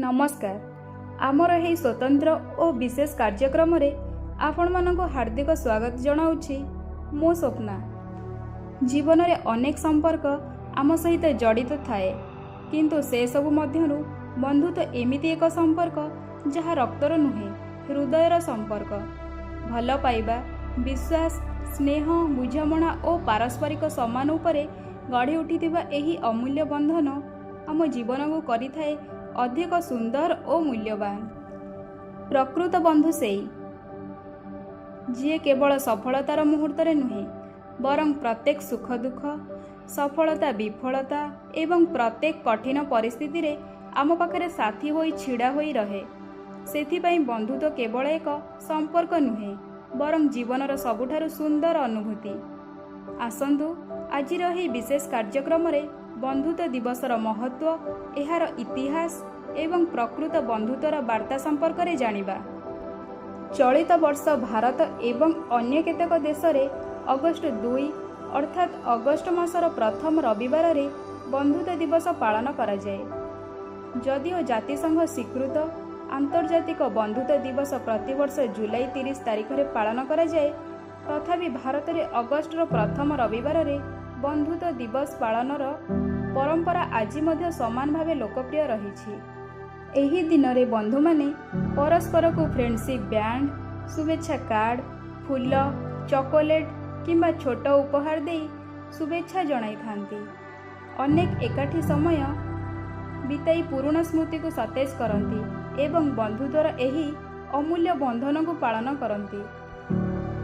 नमस्कार। आमर यही स्वतंत्र और विशेष कार्यक्रम रे आपण मानक हार्दिक स्वागत जनाऊँगी। मो स्वप्ना। जीवन रे अनेक संपर्क आम सहित जड़ित थाए, किंतु से सबु मध्यरु बंधुत्व एमिति एक संपर्क जहाँ रक्तर नुहे, हृदयर संपर्क। भल पाइबा, विश्वास, स्नेह, बुझामणा और पारस्परिक सम्मान उपरे गढ़ी उठिथिबा एही अमूल्य बंधन आम जीवन को करिथाए अधिक सुंदर और मूल्यवान। प्रकृत बंधु सेई जी केवल सफलतार मुहूर्त नुहे, बरं प्रत्येक सुख दुख, सफलता विफलता एवं प्रत्येक कठिन परिस्थिति रे आम पाखरे साथी होई छिड़ा होई रहे। सेथिपाई बंधुत्व केवल एक संपर्क नुहे, बरं जीवनर सबुठारु सुंदर अनुभूति। आसंतु आजिर एही विशेष कार्यक्रम रे बंधुत्व दिवसर महत्व, एहार इतिहास एवं प्रकृत बंधुत्वर वार्ता संपर्क रे जानिबा। चलित वर्ष भारत एवं अन्य केतेक देश रे अगस्ट 2 अर्थात अगस्ट मासर प्रथम रविवार रे बंधुत्व दिवस पालन करा जाए। जदिओ जातिसंघ स्वीकृत आंतर्जातिक बंधुत्व दिवस प्रतिवर्ष जुलाई 30 तारिख रे पालन करा जाए, तथापि भारत रे अगस्टर प्रथम रविवार रे बंधुत्व दिवस पालनर परंपरा आज मध्य समान भावे लोकप्रिय रही। एही दिन रे बंधु माने परस्पर को फ्रेंडशिप बैंड, शुभेच्छा कार्ड, फूल, चॉकलेट किंबा छोट उपहार दे शुभेच्छा जणाई थांती। अनेक एकाठी समय बिताई पुराना स्मृति को सतेज करती एवं बंधुत्वर एही अमूल्य बंधन को पालन करती।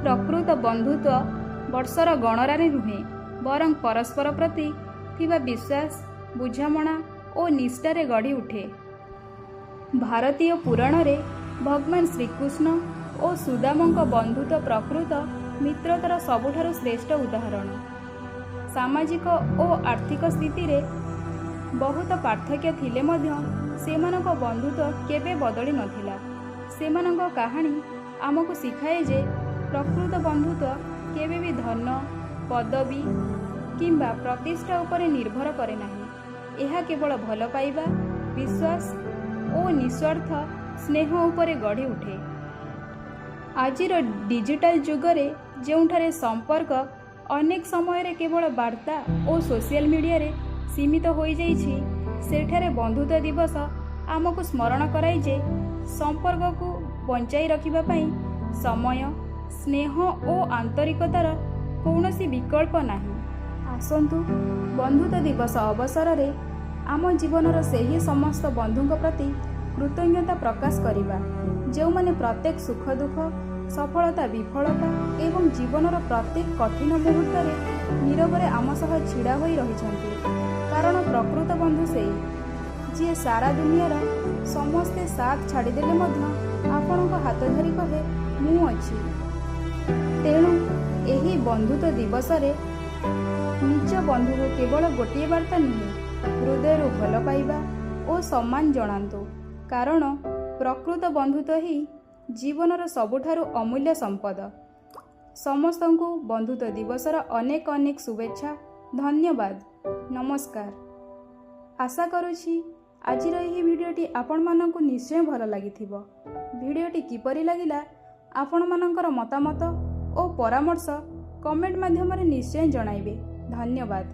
प्रकृत बंधुत्व वर्षर गणरारे नुहे, बरं परस्पर प्रति थिबा विश्वास, बुझामणा और निष्ठारे गढ़ी उठे। भारतीय पुराण रे भगवान श्रीकृष्ण और सुदामंक बंधुत्व प्रकृत मित्रतार सबुठारु श्रेष्ठ उदाहरण। सामाजिक और आर्थिक स्थिति रे बहुत पार्थक्य थिले मध्य सेमानक बंधुत्व केबे बदली नथिला। सेमानक कहानी आमको शिखाए जे प्रकृत बंधुत्व केबे भी धन, पदवी किंबा प्रतिष्ठा उपरे निर्भर करे नाही। यह केवल भल पाइबा, विश्वास और निस्वार्थ स्नेह उपरे गढ़ी उठे। आजिर डिजिटल जुगरे जेउठारे संपर्क अनेक समय रे केवल वार्ता और सोशल मीडिया रे सीमित हो जाइछि, सेठारे बंधुत्व दिवस आमको स्मरण कराई जे संपर्क को बंचाई रखिबा पई समय, स्नेह और आंतरिकतार कौनसी विकल्प नाही। आसंतु बंधुत्व दिवस अवसर रे आम जीवनर सेही समस्त बंधुंक प्रति कृतज्ञता प्रकाश करिबा, जो माने प्रत्येक सुख दुख, सफलता विफलता एवं जीवनर प्रत्येक कठिन मुहूर्त रे नीरवरे आम सह छिड़ा होई रहिछन्ति। कारण प्रकृत बंधु सेई जी सारा दुनियार समस्ते साथ छाड़ीदेले मध्य आपणक हाथ धरी कहे मु अछि। तेणु एही बंधुत्व दिवस रे निज बंधु को केवल गोटे वार्ता नुहे, हृदय भल पाइबा और सम्मान जणातु। कारण प्रकृत बंधुत्व ही जीवनर सबुठारु अमूल्य संपद। समस्तंकु बंधुत्व दिवसर अनेक अनेक शुभेच्छा। धन्यवाद। नमस्कार। आशा करुछि आजिर एही भिडियोटी आपण मानकु निश्चय भल लागिथिबो। भिडियोटी किपरि लागिला आपण मानकर मतामत और परामर्श कमेंट माध्यम निश्चय जणाइबे। धन्यवाद।